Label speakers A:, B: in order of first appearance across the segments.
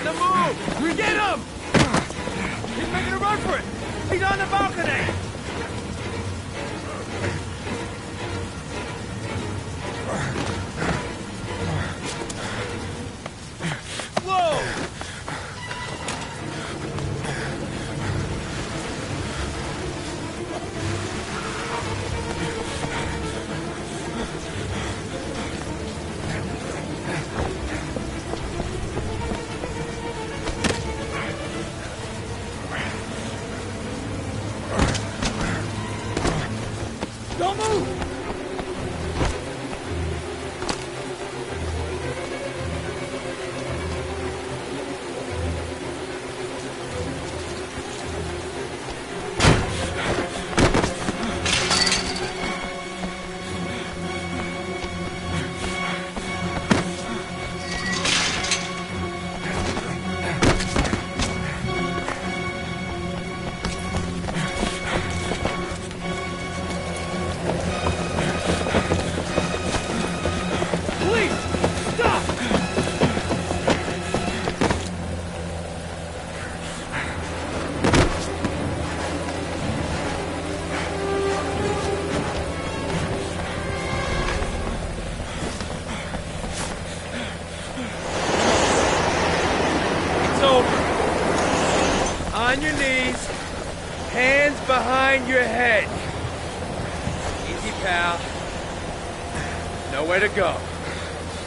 A: the move! Get him! He's making a run for it! He's on the balcony! Whoa! Don't move! On your knees, hands behind your head. Easy, pal. Nowhere to go.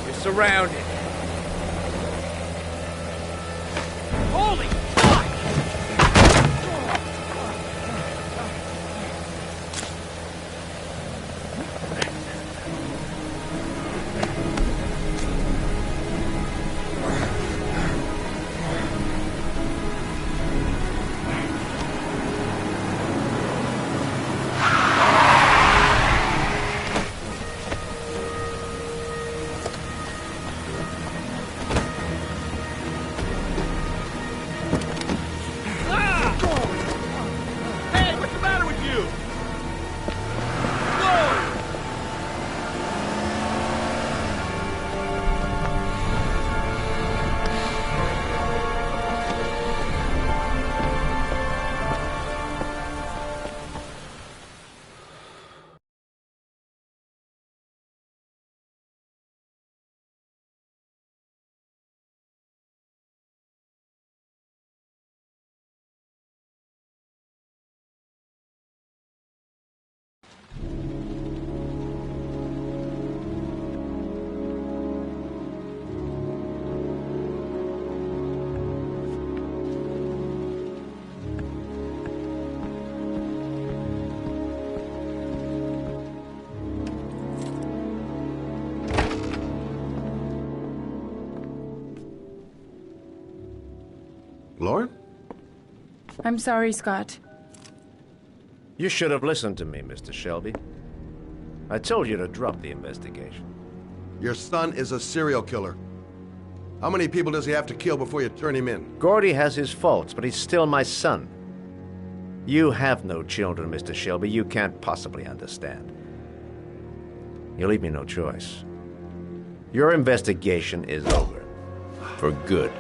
A: You're surrounded. Holy fuck!
B: Lauren?
C: I'm sorry, Scott.
D: You should have listened to me, Mr. Shelby. I told you to drop the investigation.
B: Your son is a serial killer. How many people does he have to kill before you turn him in?
D: Gordy has his faults, but he's still my son. You have no children, Mr. Shelby. You can't possibly understand. You leave me no choice. Your investigation is over. For good.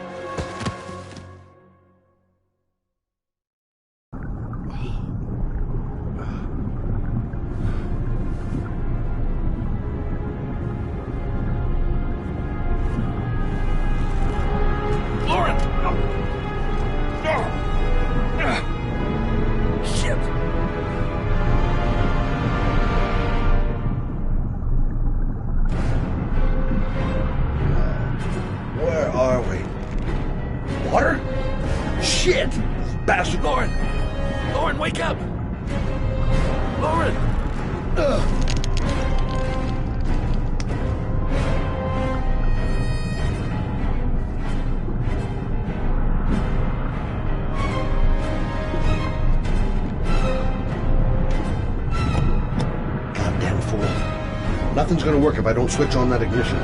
B: Nothing's gonna work if I don't switch on that ignition.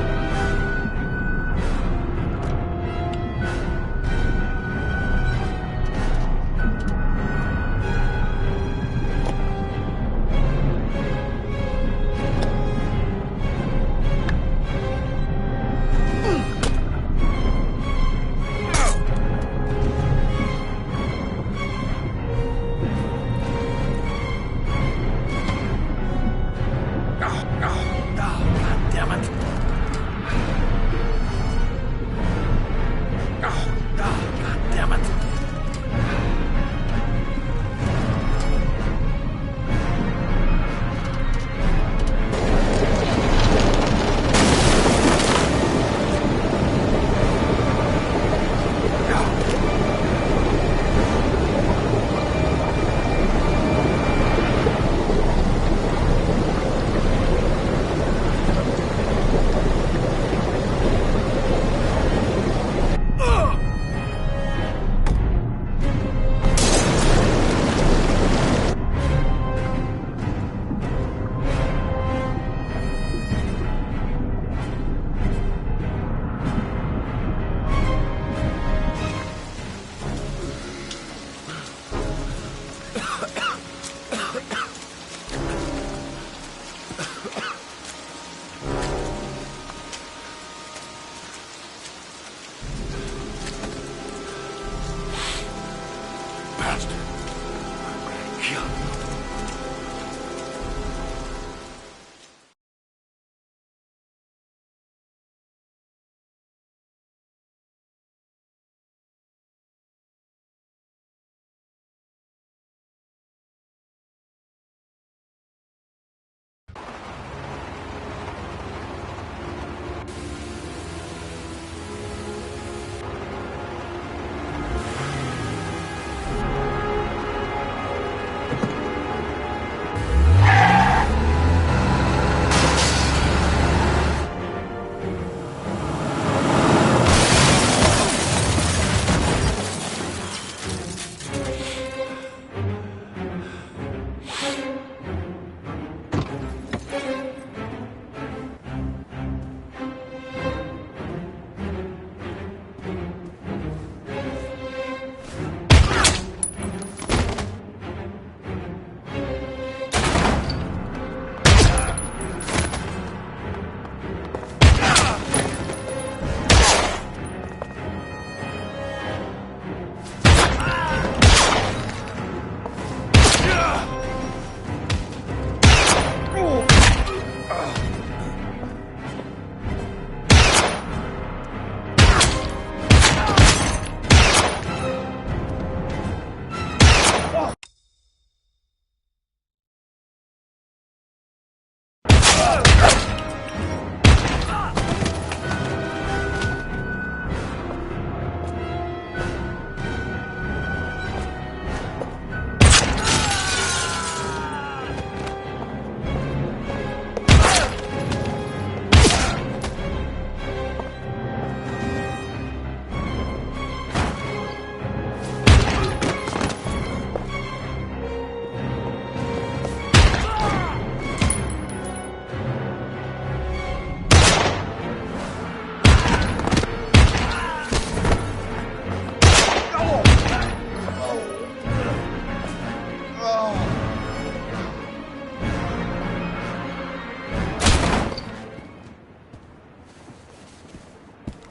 A: God damn it. God damn it.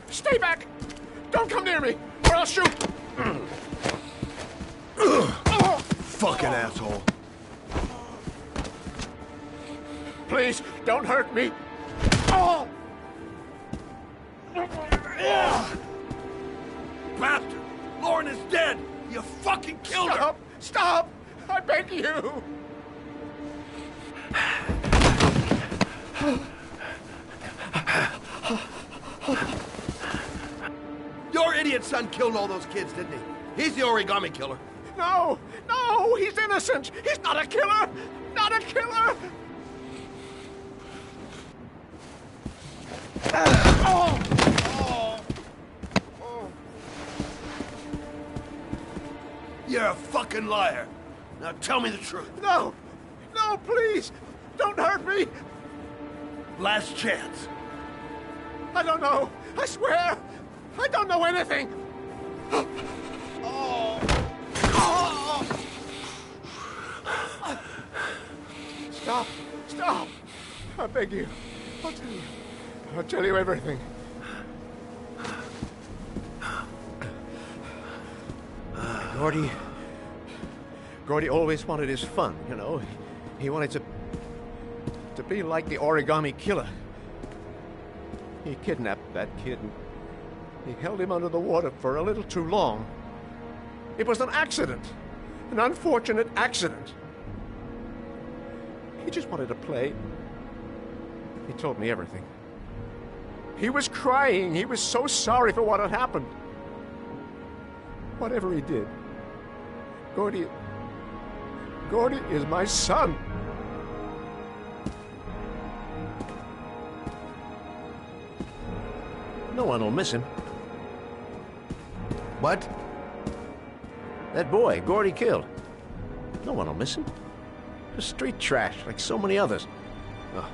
E: Stay back! Don't come near me, or I'll shoot!
B: Fucking asshole.
E: Please, don't hurt me. Oh!
B: Bastard! Lauren is dead! You fucking killed her!
E: Stop! Stop! I beg you!
B: Your idiot son killed all those kids, didn't he? He's the origami killer.
E: No! No! He's innocent! He's not a killer! Not a killer! Oh! Oh! Oh!
B: You're a fucking liar. Now tell me the truth.
E: No! No, please! Don't hurt me!
B: Last chance.
E: I don't know! I swear! I don't know anything! Oh! Oh! Stop! Stop! I beg you. I'll tell you. I'll tell you everything.
D: Gordy always wanted his fun, you know. He wanted to
E: be like the origami killer. He kidnapped that kid and he held him under the water for a little too long. It was an accident. An unfortunate accident. He just wanted to play. He told me everything. He was crying. He was so sorry for what had happened. Whatever he did, Gordy is my son.
D: No one will miss him.
B: What?
D: That boy, Gordy killed. No one will miss him. Just street trash, like so many others.
B: Oh,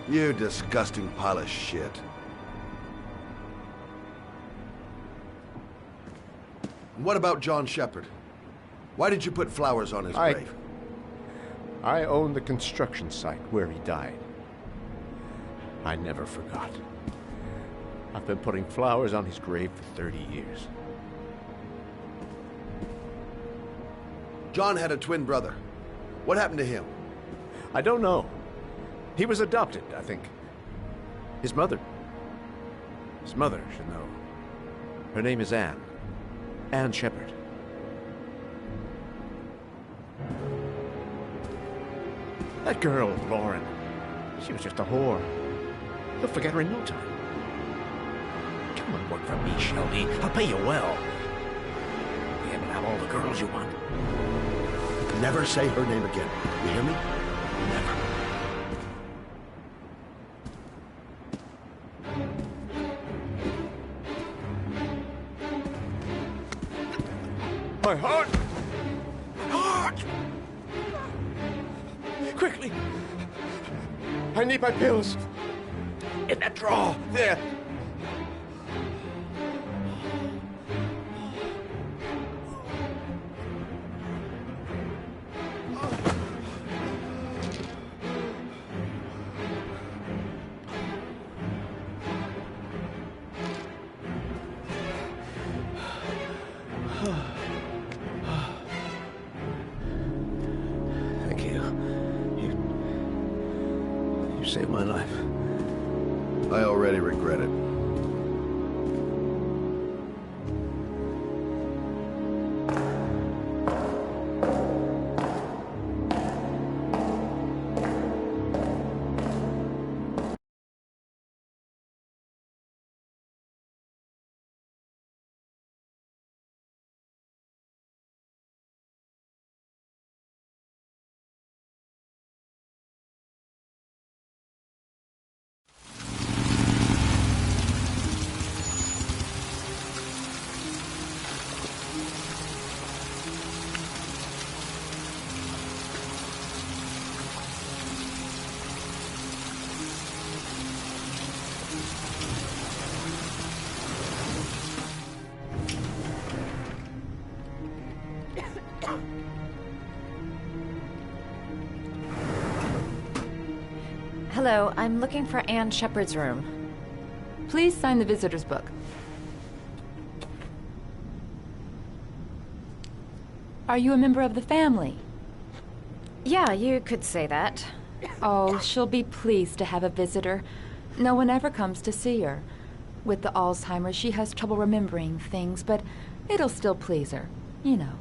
B: you disgusting pile of shit. And what about John Shepard? Why did you put flowers on his grave?
E: I own the construction site where he died. I never forgot. I've been putting flowers on his grave for 30 years.
B: John had a twin brother. What happened to him?
E: I don't know. He was adopted, I think.
D: His mother should know. Her name is Anne. Anne Shepard.
E: That girl, Lauren, she was just a whore. You'll forget her in no time.
D: Come and work for me, Shelby. I'll pay you well. Be able to have all the girls you want.
B: Never say her name again. You hear me? Never.
E: My heart! My heart! Quickly! I need my pills. In that drawer, there.
D: Thank you. You saved my life.
B: I already regret it.
F: Hello, I'm looking for Anne Shepard's room.
C: Please sign the visitor's book. Are you a member of the family?
F: Yeah, you could say that.
C: Oh, she'll be pleased to have a visitor. No one ever comes to see her. With the Alzheimer's, she has trouble remembering things, but it'll still please her, you know.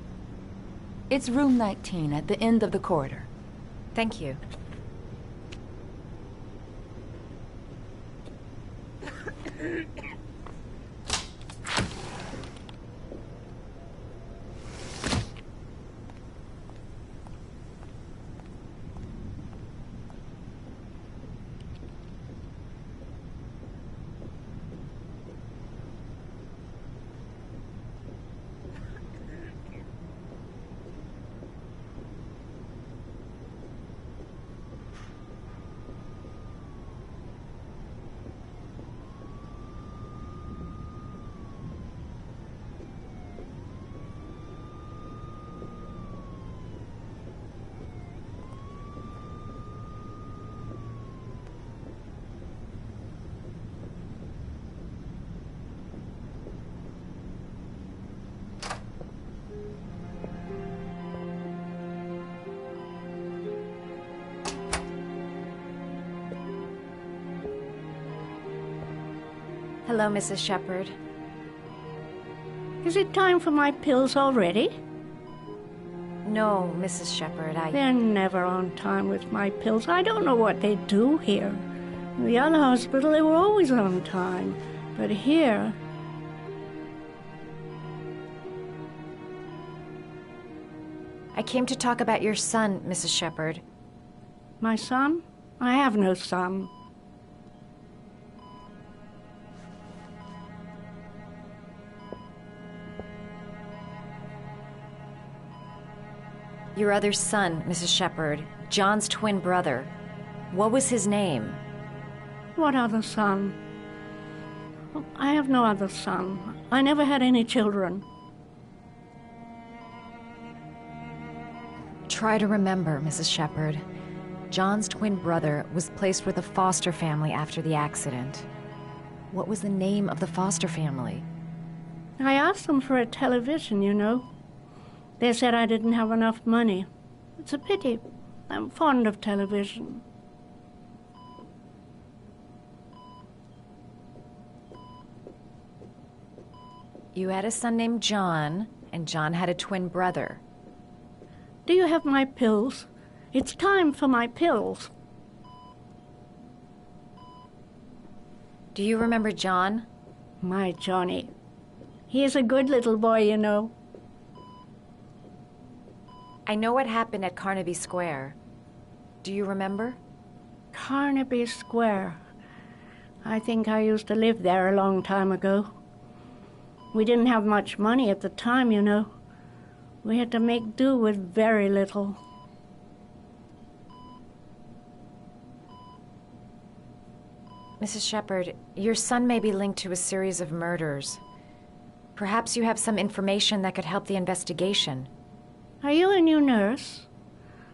C: It's room 19 at the end of the corridor.
F: Thank you. Hello, Mrs. Shepherd.
G: Is it time for my pills already?
F: No, Mrs. Shepherd,
G: They're never on time with my pills. I don't know what they do here. In the other hospital, they were always on time. But here...
F: I came to talk about your son, Mrs. Shepherd.
G: My son? I have no son.
F: Your other son, Mrs. Shepherd, John's twin brother. What was his name?
G: What other son? I have no other son. I never had any children.
F: Try to remember, Mrs. Shepherd. John's twin brother was placed with a foster family after the accident. What was the name of the foster family?
G: I asked them for a television, you know. They said I didn't have enough money. It's a pity. I'm fond of television.
F: You had a son named John, and John had a twin brother.
G: Do you have my pills? It's time for my pills.
F: Do you remember John?
G: My Johnny. He is a good little boy, you know.
F: I know what happened at Carnaby Square. Do you remember?
G: Carnaby Square. I think I used to live there a long time ago. We didn't have much money at the time, you know. We had to make do with very little.
F: Mrs. Shepherd, your son may be linked to a series of murders. Perhaps you have some information that could help the investigation.
G: Are you a new nurse?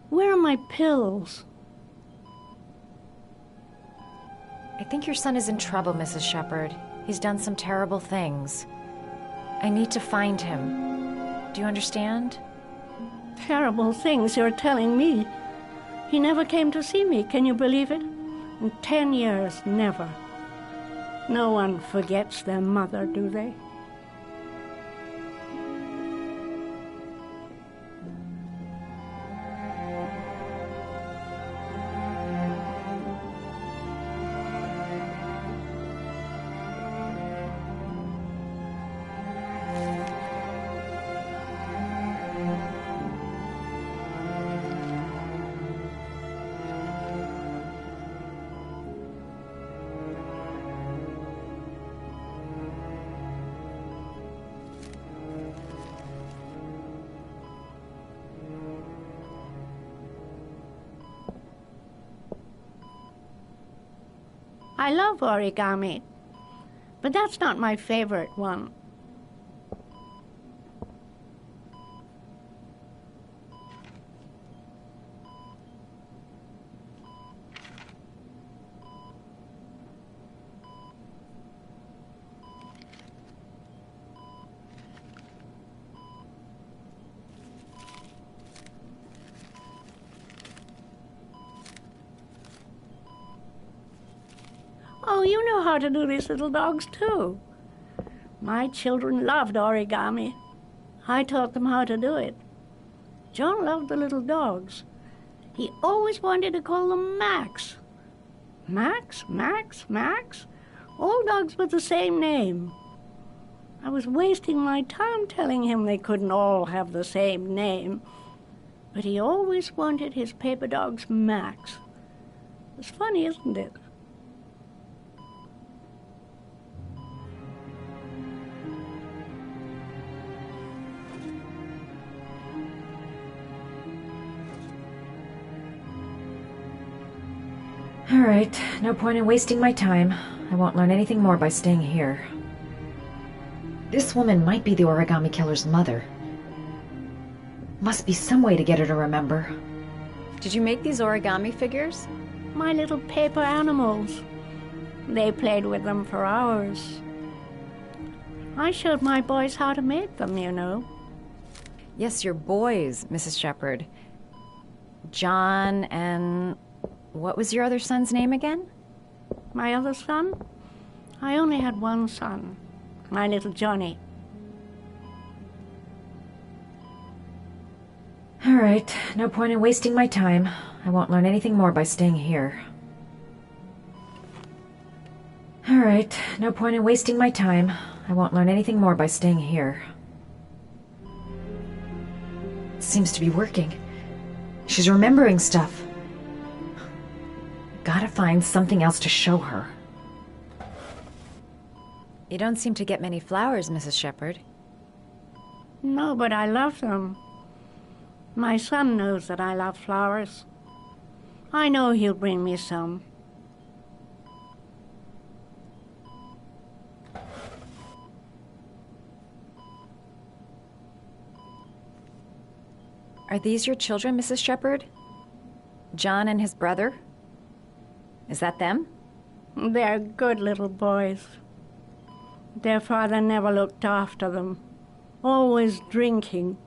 G: Where are my pills?
F: I think your son is in trouble, Mrs. Shepherd. He's done some terrible things. I need to find him. Do you understand?
G: Terrible things you're telling me. He never came to see me, can you believe it? In 10 years, never. No one forgets their mother, do they? I love origami, but that's not my favorite one. Oh, you know how to do these little dogs, too. My children loved origami. I taught them how to do it. John loved the little dogs. He always wanted to call them Max. Max, Max, Max. All dogs with the same name. I was wasting my time telling him they couldn't all have the same name. But he always wanted his paper dogs Max. It's funny, isn't it?
F: All right, no point in wasting my time. I won't learn anything more by staying here. This woman might be the origami killer's mother. Must be some way to get her to remember.
C: Did you make these origami figures?
G: My little paper animals. They played with them for hours. I showed my boys how to make them, you know.
F: Yes, your boys, Mrs. Shepherd. John and... what was your other son's name again?
G: My other son? I only had one son, my little Johnny.
F: All right, no point in wasting my time. I won't learn anything more by staying here. All right, no point in wasting my time. I won't learn anything more by staying here. It seems to be working. She's remembering stuff. Gotta find something else to show her.
H: You don't seem to get many flowers, Mrs. Shepherd.
G: No, but I love them. My son knows that I love flowers. I know he'll bring me some.
H: Are these your children, Mrs. Shepherd? John and his brother? Is that them?
G: They're good little boys. Their father never looked after them, always drinking.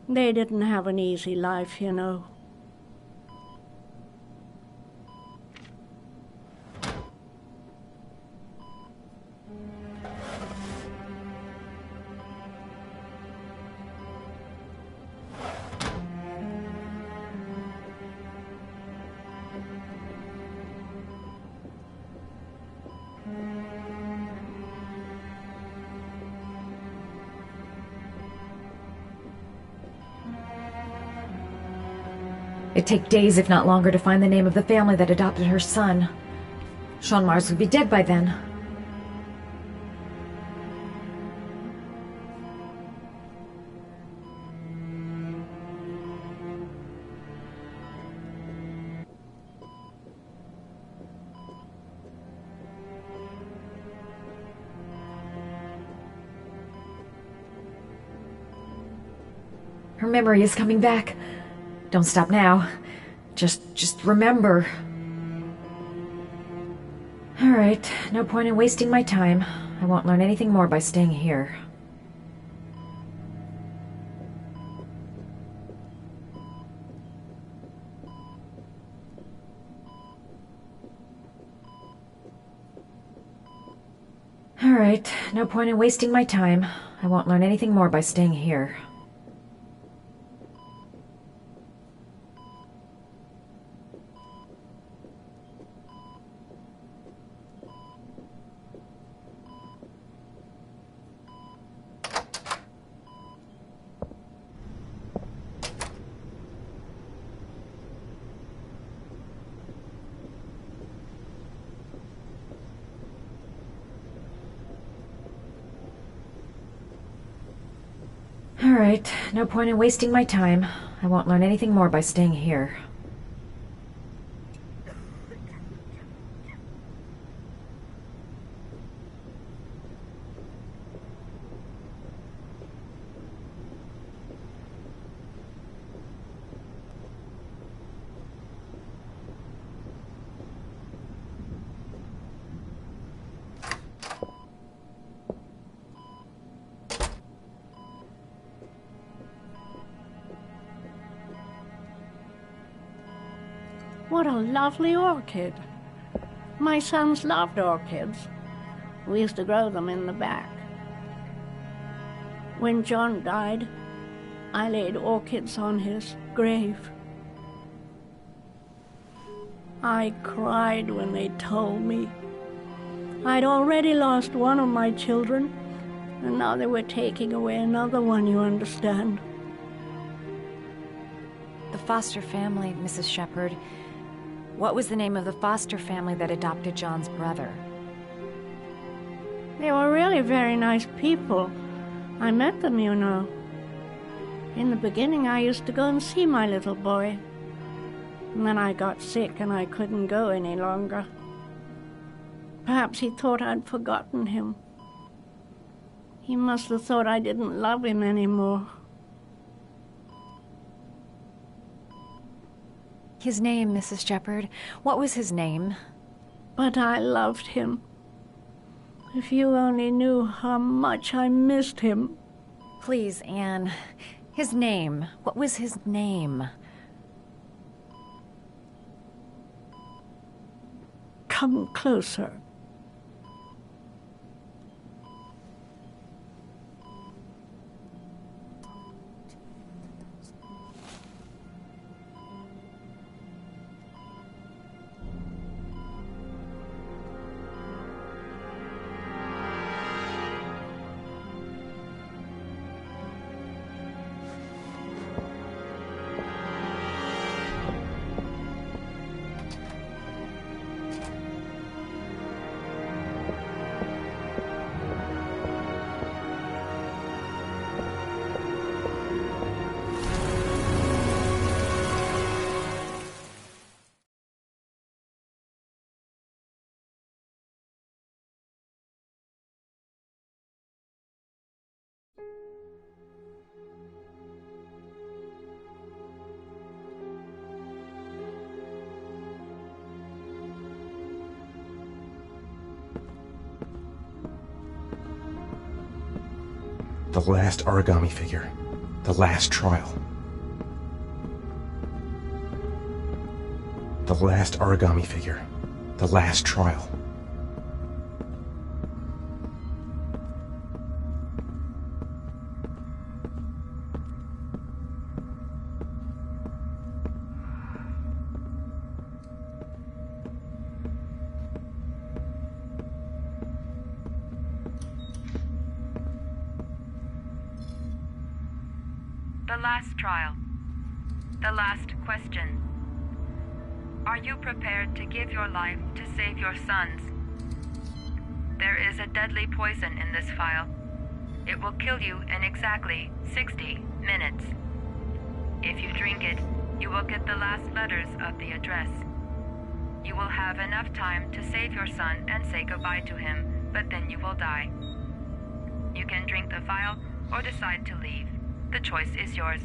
G: They didn't have an easy life, you know.
F: It'd take days, if not longer, to find the name of the family that adopted her son. Sean Mars would be dead by then. Her memory is coming back. Don't stop now. Just remember. All right, no point in wasting my time. I won't learn anything more by staying here. All right, no point in wasting my time. I won't learn anything more by staying here. All right, no point in wasting my time. I won't learn anything more by staying here.
G: What a lovely orchid. My sons loved orchids. We used to grow them in the back. When John died, I laid orchids on his grave. I cried when they told me. I'd already lost one of my children, and now they were taking away another one, you understand.
H: The foster family, Mrs. Shepherd. What was the name of the foster family that adopted John's brother?
G: They were really very nice people. I met them, you know. In the beginning, I used to go and see my little boy. And then I got sick and I couldn't go any longer. Perhaps he thought I'd forgotten him. He must have thought I didn't love him anymore.
H: His name, Mrs. Shepherd. What was his name?
G: But I loved him. If you only knew how much I missed him.
H: Please, Anne. His name. What was his name?
G: Come closer.
I: The last origami figure. The last trial. The last origami figure. The last trial.
C: The last trial. The last question. Are you prepared to give your life to save your sons? There is a deadly poison in this vial. It will kill you in exactly 60 minutes. If you drink it, you will get the last letters of the address. You will have enough time to save your son and say goodbye to him, but then you will die. You can drink the vial or decide to leave. The choice is yours.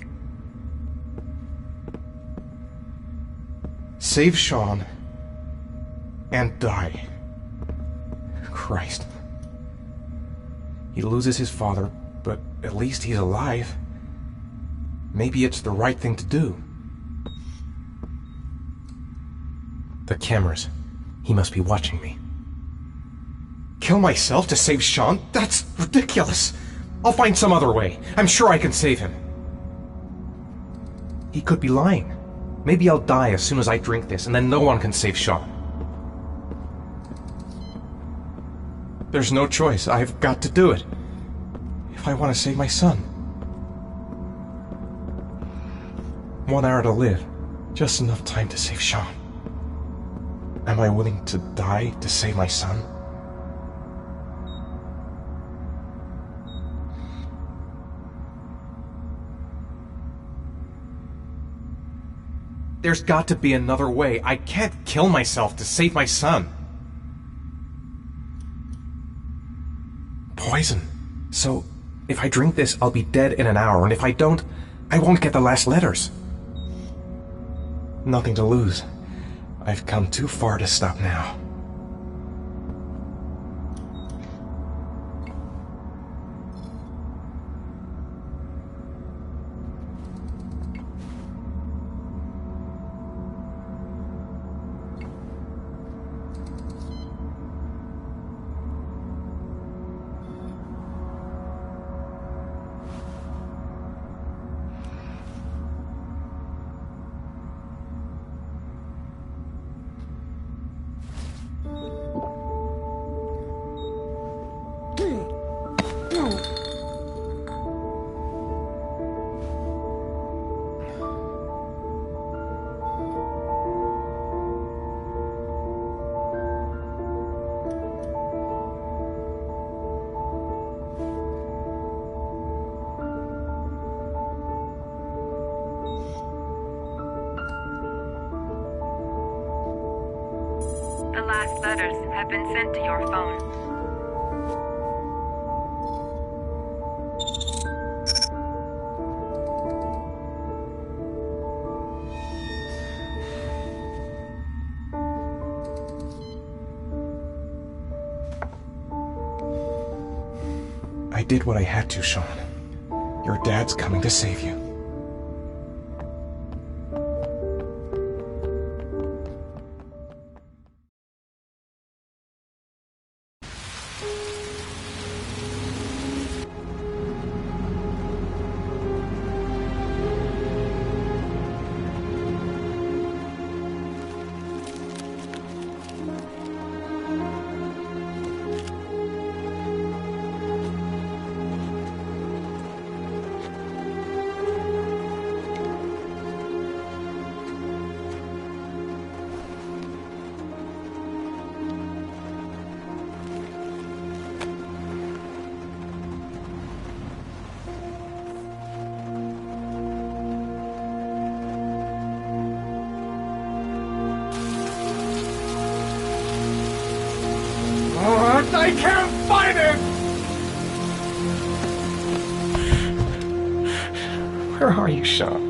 I: Save Sean and die. Christ. He loses his father, but at least he's alive. Maybe it's the right thing to do. The cameras. He must be watching me. Kill myself to save Sean? That's ridiculous. I'll find some other way. I'm sure I can save him. He could be lying. Maybe I'll die as soon as I drink this, and then no one can save Sean. There's no choice. I've got to do it. If I want to save my son. 1 hour to live. Just enough time to save Sean. Am I willing to die to save my son? There's got to be another way. I can't kill myself to save my son. Poison. So, if I drink this, I'll be dead in an hour, and if I don't, I won't get the last letters. Nothing to lose. I've come too far to stop now.
C: The last letters have been sent to your phone.
I: I did what I had to, Sean. Your dad's coming to save you. I can't find it! Where are you, Sean?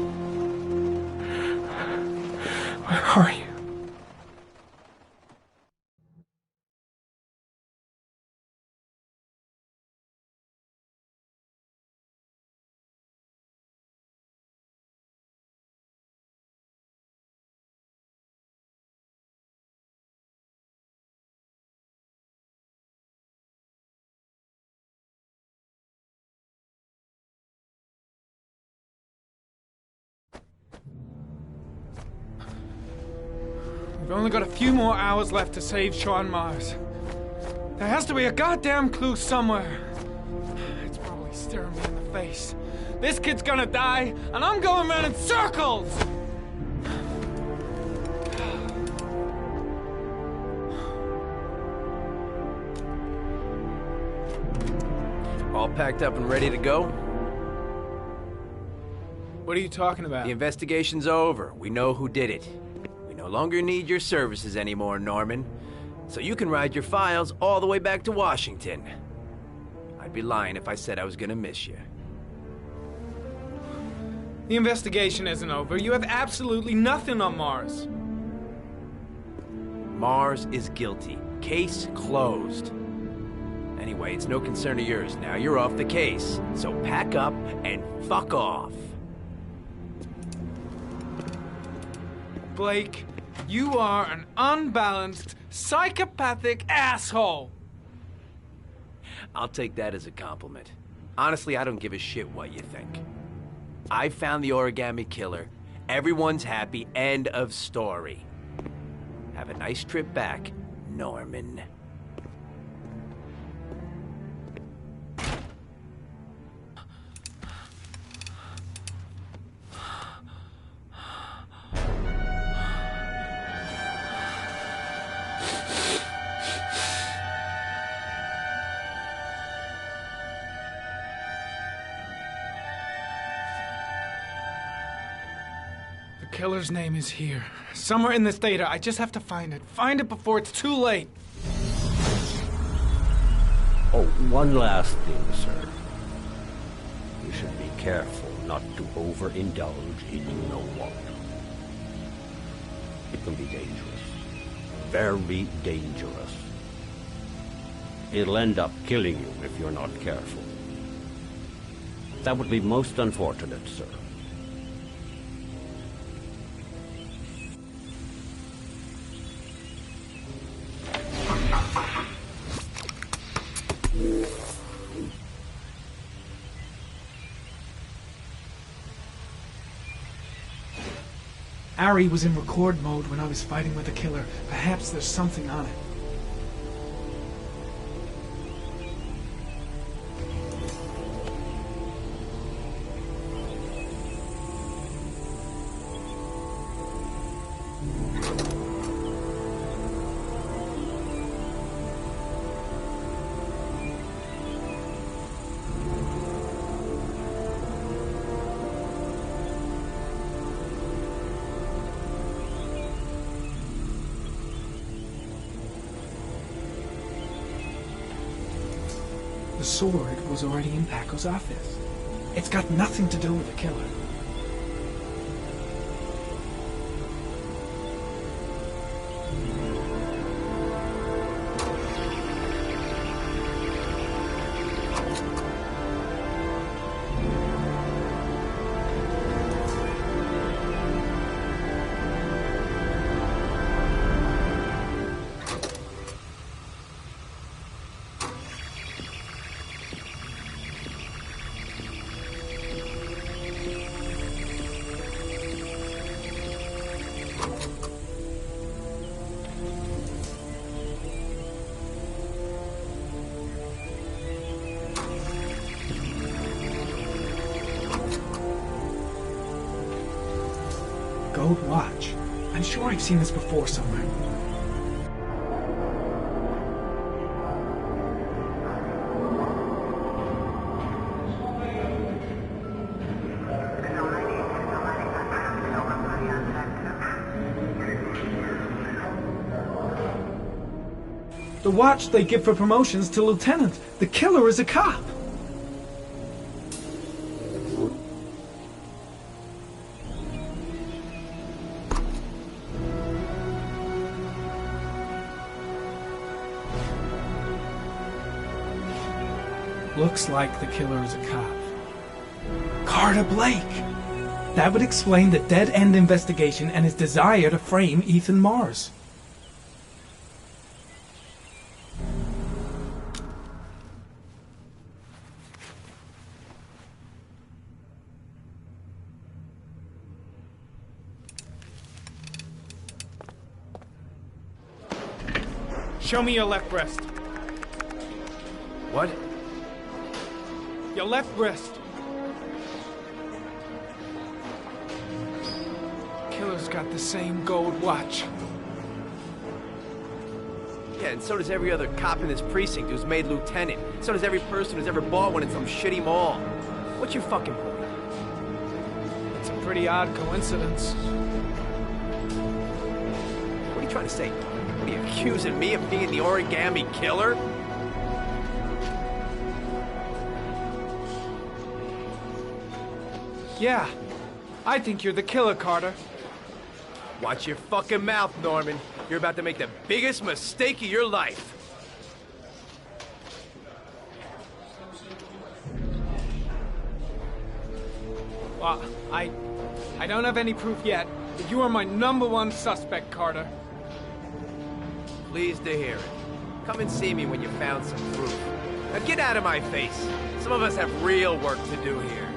I: Where are you?
A: We've only got a few more hours left to save Sean Mars. There has to be a goddamn clue somewhere. It's probably staring me in the face. This kid's gonna die, and I'm going around in circles!
J: All packed up and ready to go?
A: What are you talking about?
J: The investigation's over. We know who did it. We no longer need your services anymore, Norman. So you can ride your files all the way back to Washington. I'd be lying if I said I was gonna miss you.
A: The investigation isn't over. You have absolutely nothing on Mars.
J: Mars is guilty. Case closed. Anyway, it's no concern of yours now. You're off the case. So pack up and fuck off.
A: Blake, you are an unbalanced, psychopathic asshole.
J: I'll take that as a compliment. Honestly, I don't give a shit what you think. I found the origami killer. Everyone's happy. End of story. Have a nice trip back, Norman.
A: The killer's name is here. Somewhere in this data. I just have to find it. Find it before it's too late.
K: Oh, one last thing, sir. You should be careful not to overindulge in you know what. It can be dangerous. Very dangerous. It'll end up killing you if you're not careful. That would be most unfortunate, sir.
A: Heary was in record mode when I was fighting with the killer. Perhaps there's something on it. The sword was already in Paco's office. It's got nothing to do with the killer. Gold watch. I'm sure I've seen this before somewhere. The watch they give for promotions to lieutenant. The killer is a cop. Looks like the killer is a cop. Carter Blake! That would explain the dead-end investigation and his desire to frame Ethan Mars. Show me your left breast.
J: What?
A: Your left breast. Killer's got the same gold watch.
J: Yeah, and so does every other cop in this precinct who's made lieutenant. So does every person who's ever bought one in some shitty mall. What's your fucking point?
A: It's a pretty odd coincidence.
J: What are you trying to say? What are you accusing me of being the origami killer?
A: Yeah, I think you're the killer, Carter.
J: Watch your fucking mouth, Norman. You're about to make the biggest mistake of your life.
A: Well, I don't have any proof yet, but you are my #1 suspect, Carter.
J: Pleased to hear it. Come and see me when you found some proof. Now get out of my face. Some of us have real work to do here.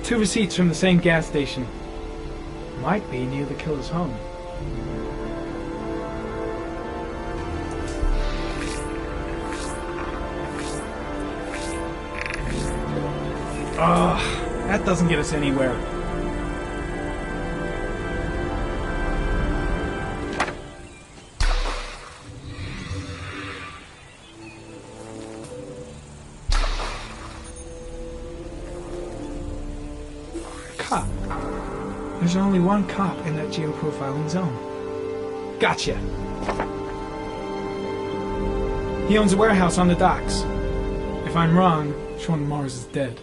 A: Two receipts from the same gas station. Might be near the killer's home. Ugh, that doesn't get us anywhere. Cop. There's only one cop in that geoprofiling zone. Gotcha. He owns a warehouse on the docks. If I'm wrong, Sean Mars is dead.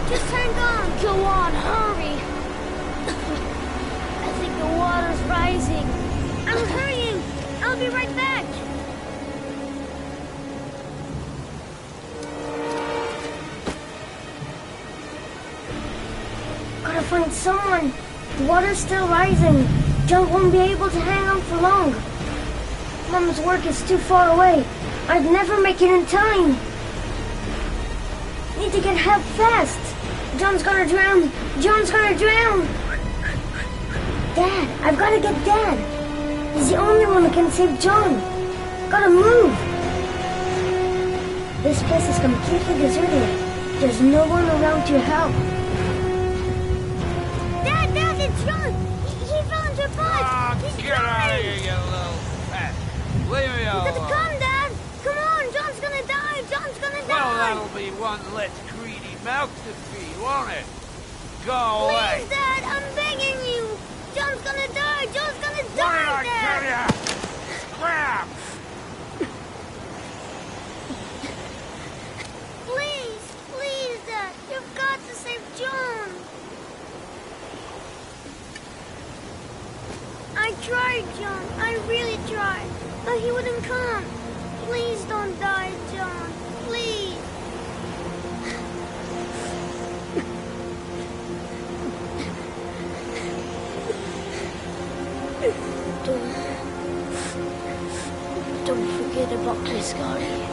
L: Just turned on. Go on, hurry. I think the water's rising. I'm hurrying. I'll be right back. Gotta find someone. The water's still rising. John won't be able to hang on for long. Mom's work is too far away. I'd never make it in time. Need to get help fast. John's gonna drown. John's gonna drown. Dad, I've gotta get Dad. He's the only one who can save John. Gotta move. This place is completely deserted. There's no one around to help. Dad, it's John. He fell into a pot. He's
M: get out of here, you little pet. Leave me alone.
L: You gotta come, Dad. Come on, John's gonna die. John's gonna die.
M: Well, that'll be one less greedy mouth to feed, won't it? Go away.
L: Please, Dad, I'm begging you. John's gonna die. John's gonna
M: What
L: die,
M: did I
L: Dad.
M: tell ya? Scram!
L: Please, Dad. You've got to save John. I tried, John. I really tried. But he wouldn't come. Please don't die, John. Please. John. Don't forget about my Scotty.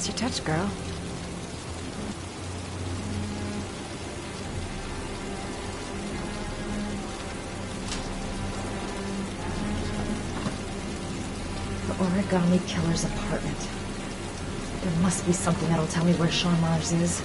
H: Nice your touch, girl.
F: The Origami Killer's apartment. There must be something that'll tell me where Sean Mars is.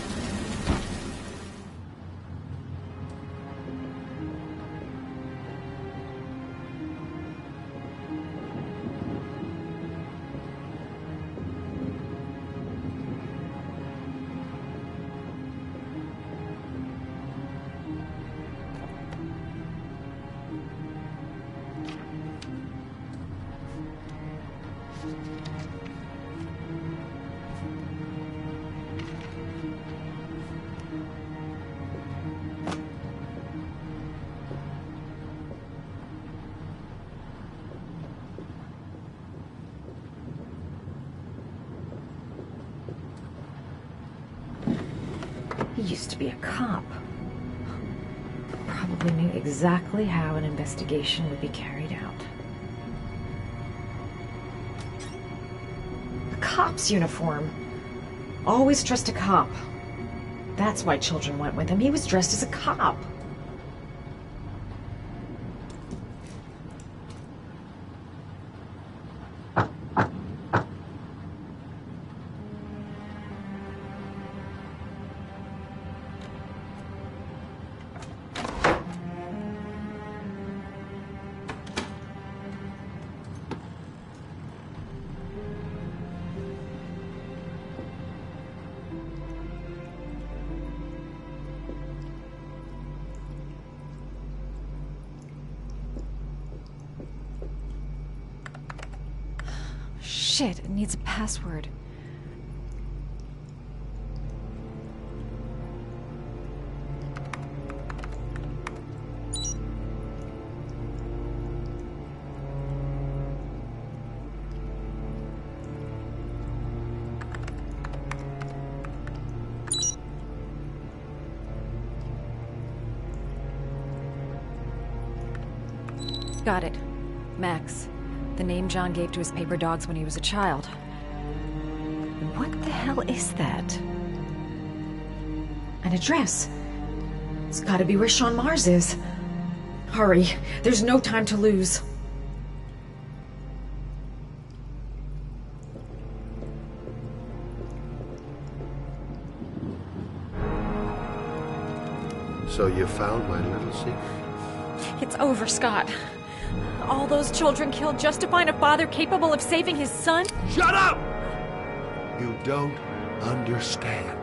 F: He used to be a cop. Probably knew exactly how an investigation would be carried out. A cop's uniform. Always trust a cop. That's why children went with him. He was dressed as a cop.
H: Shit, it needs a password. Got it. Max. The name John gave to his paper dogs when he was a child.
F: What the hell is that? An address. It's gotta be where Sean Mars is. Hurry, there's no time to lose.
B: So you found my little secret?
H: It's over, Scott. All those children killed just to find a father capable of saving his son?
B: Shut up! You don't understand.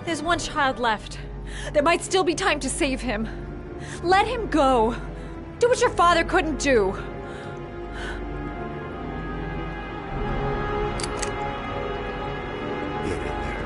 H: There's one child left. There might still be time to save him. Let him go. Do what your father couldn't do.
B: Get in there.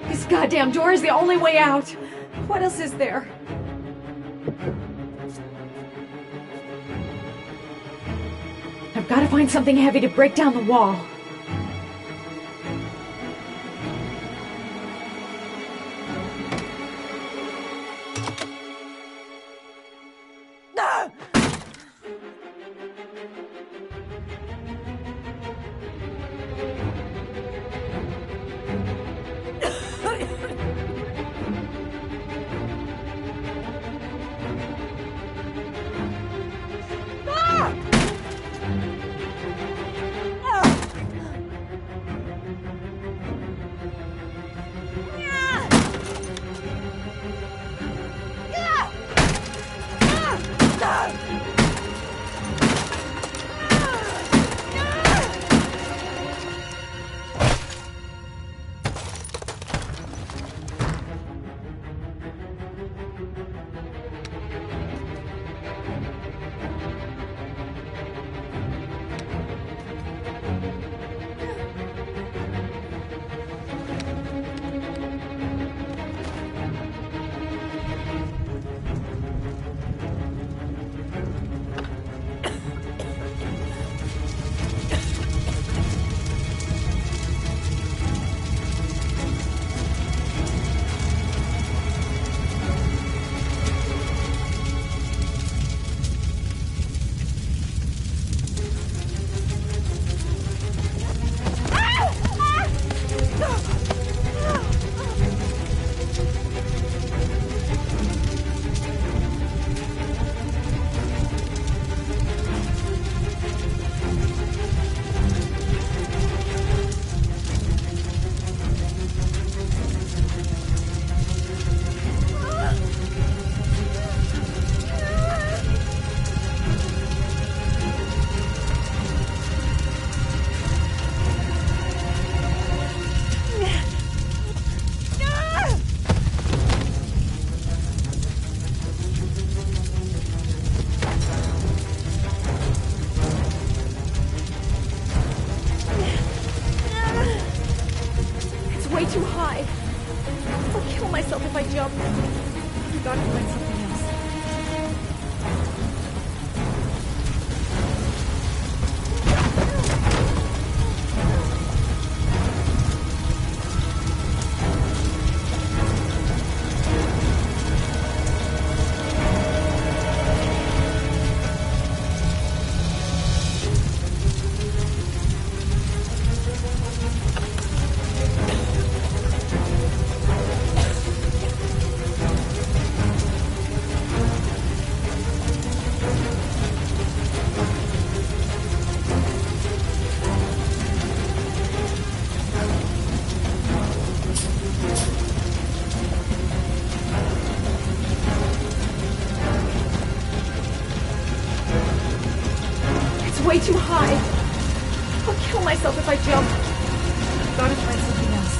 F: This goddamn door is the only way out. What else is there? I've got to find something heavy to break down the wall.
H: myself if I jump. I've got to find something else. Way too high. I'll kill myself if I jump. I've got to find something else.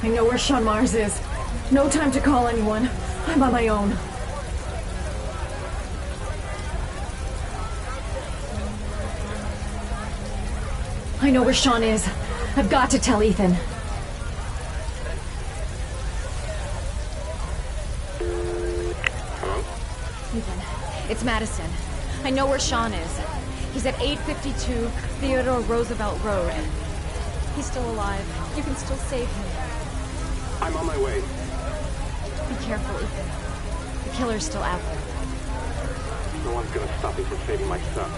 H: I know where Sean Mars is. No time to call anyone. I'm on my own. I know where Sean is. I've got to tell Ethan.
N: Hello?
H: Ethan, it's Madison. I know where Sean is. He's at 852 Theodore Roosevelt Road. He's still alive. You can still save him.
N: I'm on my way.
H: Be careful, Ethan. The killer's still out there.
N: No one's gonna stop me from saving my son.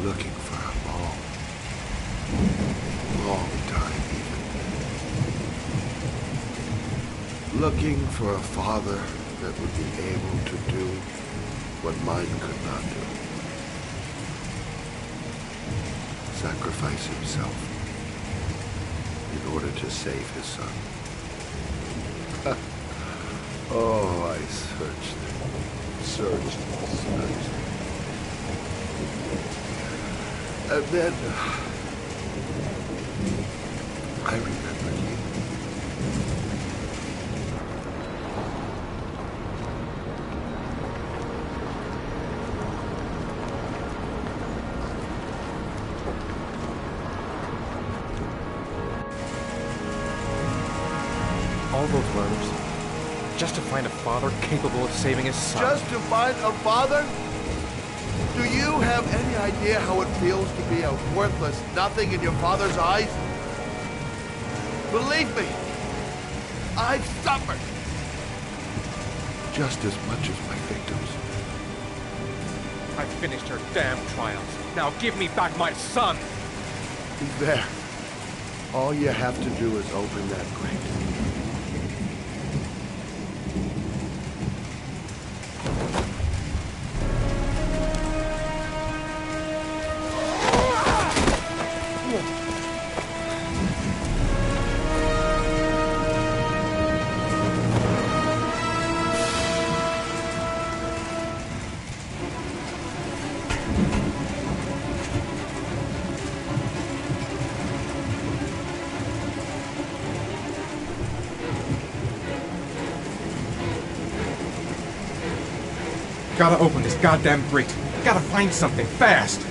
B: looking for a long, long time, Ethan. Looking for a father that would be able to do what mine could not do. Sacrifice himself in order to save his son. Oh, I searched. And then I remembered you.
I: All those murders, just to find a father capable of saving his son.
B: Just to find a father? Do you have any idea how it feels to be a worthless nothing in your father's eyes? Believe me, I've suffered just as much as my victims.
I: I finished her damn trials. Now give me back my son!
B: He's there. All you have to do is open that grate.
I: Gotta open this goddamn grate. Gotta find something, fast!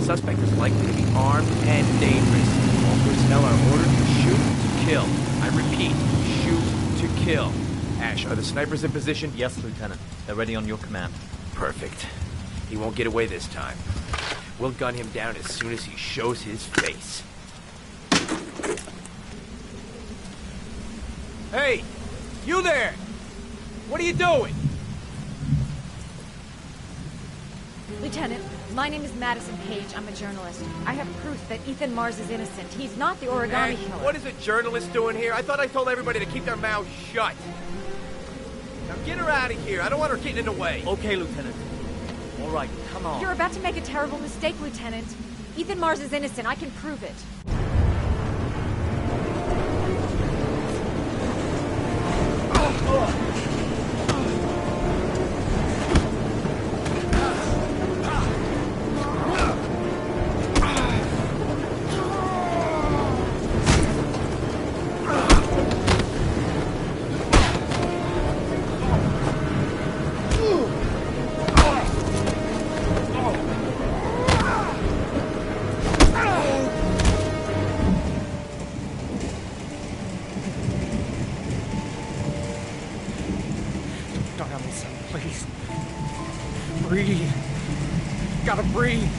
J: Suspect is likely to be armed and dangerous. All personnel are ordered to shoot to kill. I repeat, shoot to kill. Ash, are the snipers in position?
O: Yes, Lieutenant. They're ready on your command.
J: Perfect. He won't get away this time. We'll gun him down as soon as he shows his face. Hey! You there! What are you doing?
H: Lieutenant, my name is Madison Page. I'm a journalist. I have proof that Ethan Mars is innocent. He's not the origami killer.
J: What is a journalist doing here? I thought I told everybody to keep their mouths shut. Now get her out of here. I don't want her getting in the way.
O: Okay, Lieutenant. All right, come on.
H: You're about to make a terrible mistake, Lieutenant. Ethan Mars is innocent. I can prove it.
I: Please. Breathe. Gotta breathe.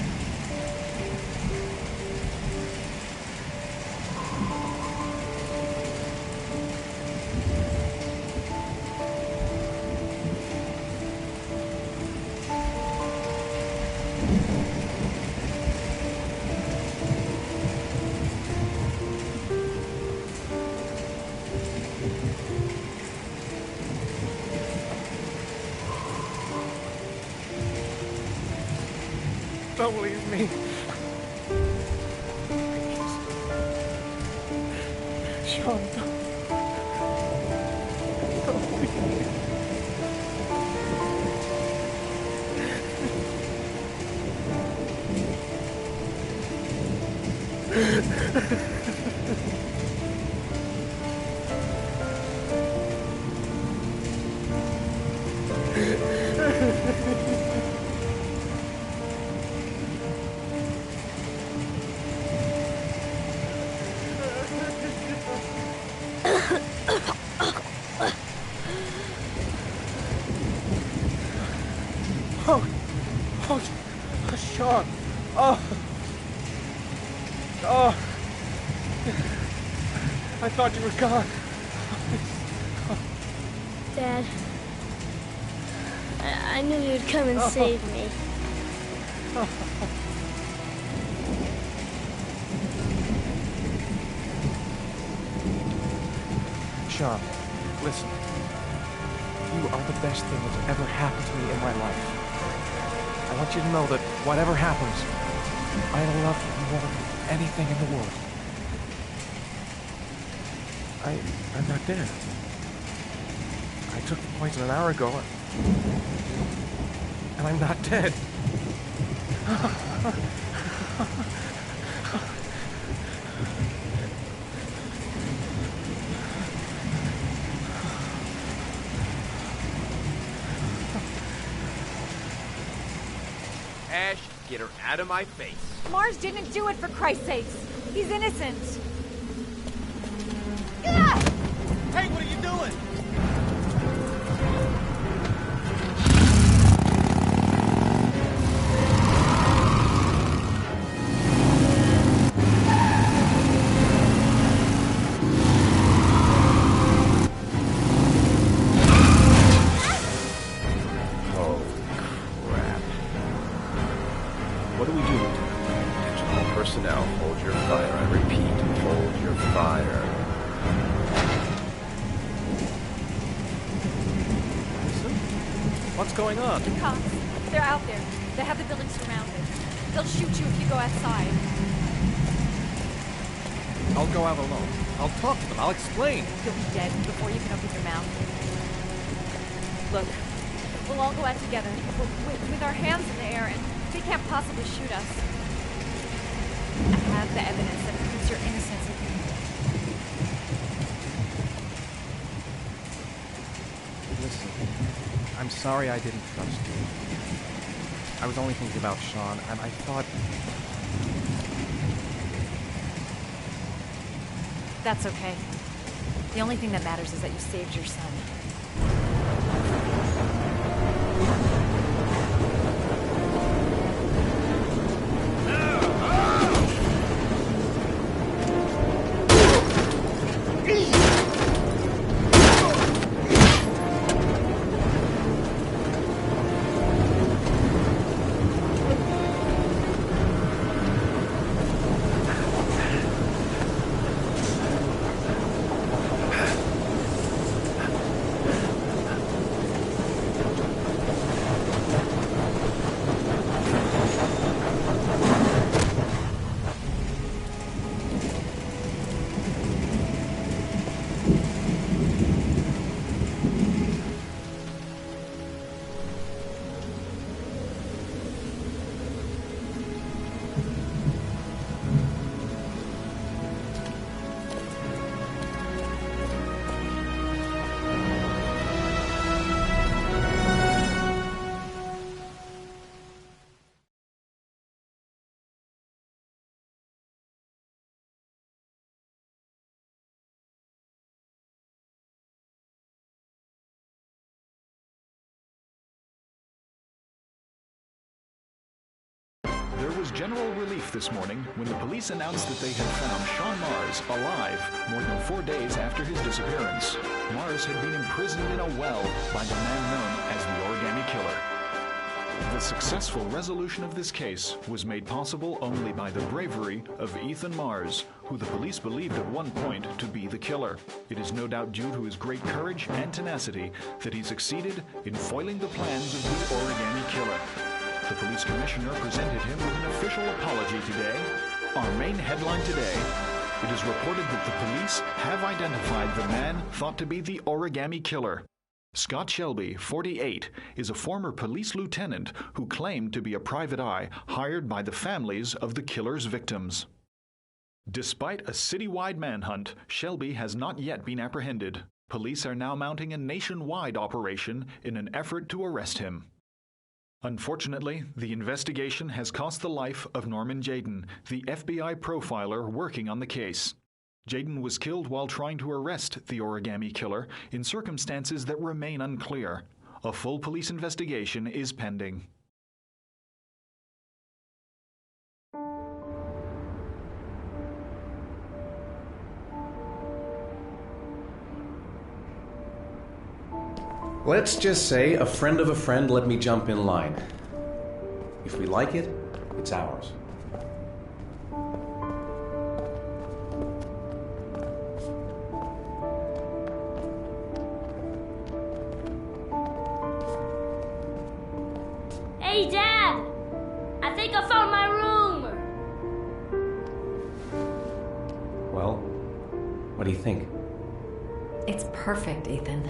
I: Don't leave me. Sean, don't leave me. Sean. Oh. I thought you were gone.
L: Dad, I knew you'd come and save me.
I: Sean, listen. You are the best thing that's ever happened to me in my life. I want you to know that whatever happens, I love you more than anything in the world. I'm not dead. I took the poison an hour ago, and I'm not dead.
J: Ash, get her out of my face.
H: Mars didn't do it, for Christ's sakes. He's innocent.
M: Hey, what are you doing?
J: Oh, crap. What do we do, Lieutenant? Attention all personnel, hold your fire. I repeat, hold your fire.
I: What's going on?
H: The cops. They're out there. They have the building surrounded. They'll shoot you if you go outside.
I: I'll go out alone. I'll talk to them. I'll explain.
H: You'll be dead before you can open your mouth. Look, we'll all go out together, with our hands in the air, and they can't possibly shoot us. I have the evidence that proves your innocence.
I: Listen, I'm sorry I didn't trust you. I was only thinking about Sean, and I thought...
H: That's okay. The only thing that matters is that you saved your son.
P: general relief this morning when the police announced that they had found Sean Mars alive more than 4 days after his disappearance. Mars had been imprisoned in a well by the man known as the Origami Killer. The successful resolution of this case was made possible only by the bravery of Ethan Mars, who the police believed at one point to be the killer. It is no doubt due to his great courage and tenacity that he succeeded in foiling the plans of the Origami Killer. The police commissioner presented him with an official apology today. Our main headline today: it is reported that the police have identified the man thought to be the Origami Killer. Scott Shelby, 48, is a former police lieutenant who claimed to be a private eye hired by the families of the killer's victims. Despite a citywide manhunt, Shelby has not yet been apprehended. Police are now mounting a nationwide operation in an effort to arrest him. Unfortunately, the investigation has cost the life of Norman Jayden, the FBI profiler working on the case. Jayden was killed while trying to arrest the Origami Killer in circumstances that remain unclear. A full police investigation is pending.
Q: Let's just say a friend of a friend let me jump in line. If we like it, it's ours.
L: Hey, Dad! I think I found my room!
Q: Well, what do you think?
F: It's perfect, Ethan.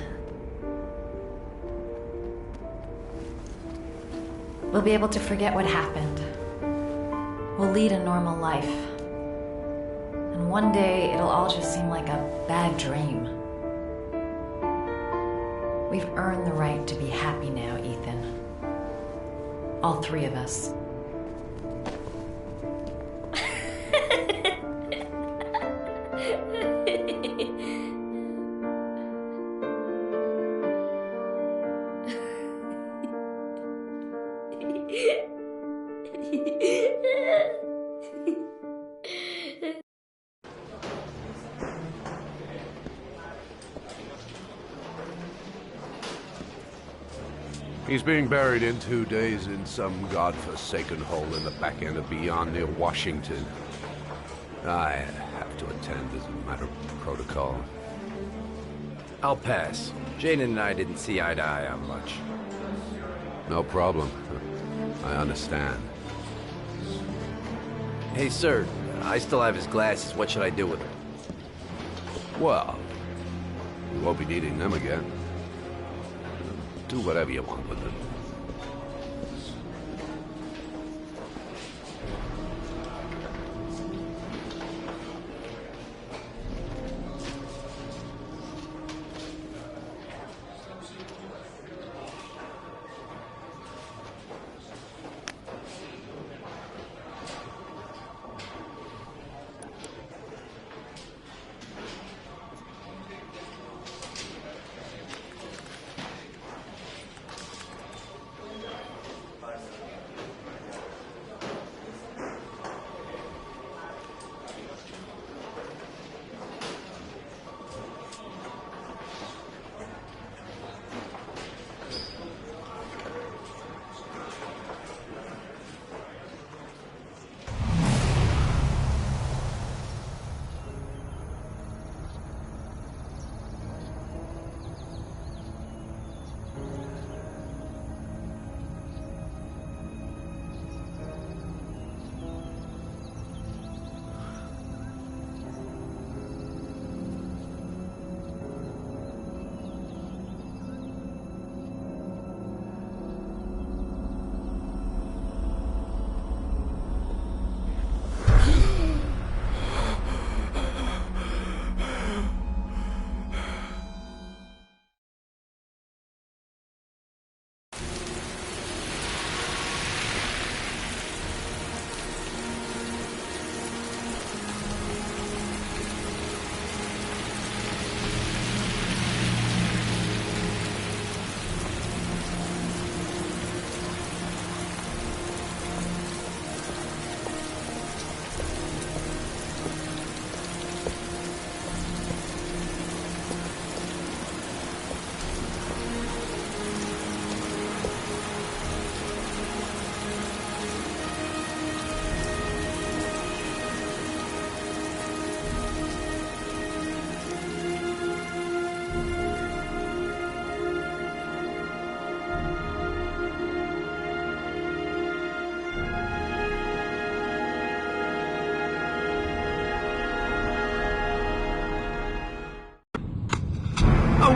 F: We'll be able to forget what happened. We'll lead a normal life. And one day, it'll all just seem like a bad dream. We've earned the right to be happy now, Ethan. All three of us.
B: He's being buried in 2 days in some godforsaken hole in the back end of beyond near Washington. I have to attend as a matter of protocol.
J: I'll pass. Jane and I didn't see eye to eye on much.
B: No problem. I understand.
J: Hey, sir, I still have his glasses. What should I do with them?
B: Well, you won't be needing them again. Do whatever you want with them.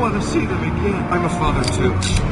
R: want to see them again. I'm a father too.